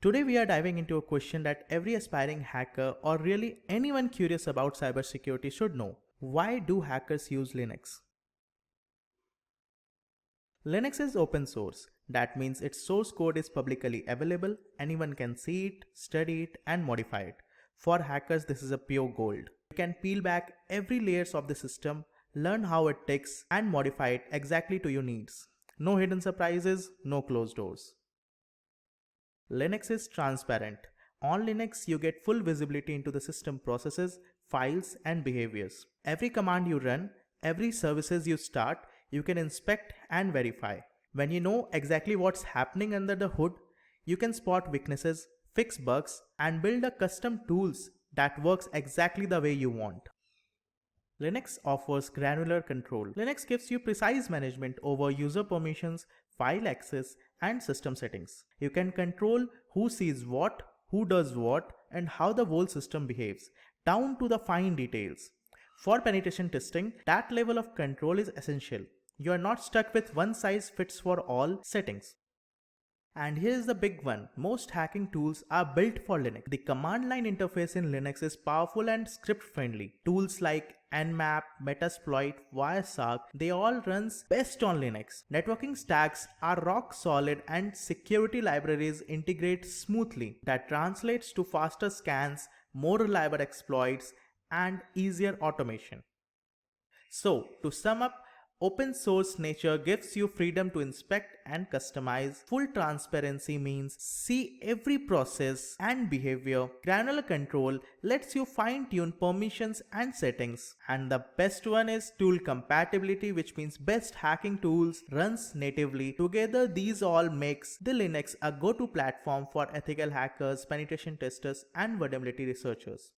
Today we are diving into a question that every aspiring hacker or really anyone curious about cybersecurity should know. Why do hackers use Linux? Linux is open source. That means its source code is publicly available, anyone can see it, study it and modify it. For hackers this is a pure gold. You can peel back every layers of the system, learn how it ticks and modify it exactly to your needs. No hidden surprises, no closed doors. Linux is transparent. On Linux, you get full visibility into the system processes, files, and behaviors. Every command you run, every services you start, you can inspect and verify. When you know exactly what's happening under the hood, you can spot weaknesses, fix bugs, and build a custom tools that works exactly the way you want. Linux offers granular control. Linux gives you precise management over user permissions, file access, and system settings. You can control who sees what, who does what, and how the whole system behaves, down to the fine details. For penetration testing, that level of control is essential. You are not stuck with one size fits for all settings. And here's the big one, most hacking tools are built for Linux. The command line interface in Linux is powerful and script friendly. Tools like Nmap, Metasploit, Wireshark, they all runs best on Linux. Networking stacks are rock solid and security libraries integrate smoothly. That translates to faster scans, more reliable exploits, and easier automation. So, to sum up, open source nature gives you freedom to inspect and customize. Full transparency means see every process and behavior. Granular control lets you fine-tune permissions and settings. And the best one is tool compatibility, which means best hacking tools runs natively. Together these all makes the Linux a go-to platform for ethical hackers, penetration testers and vulnerability researchers.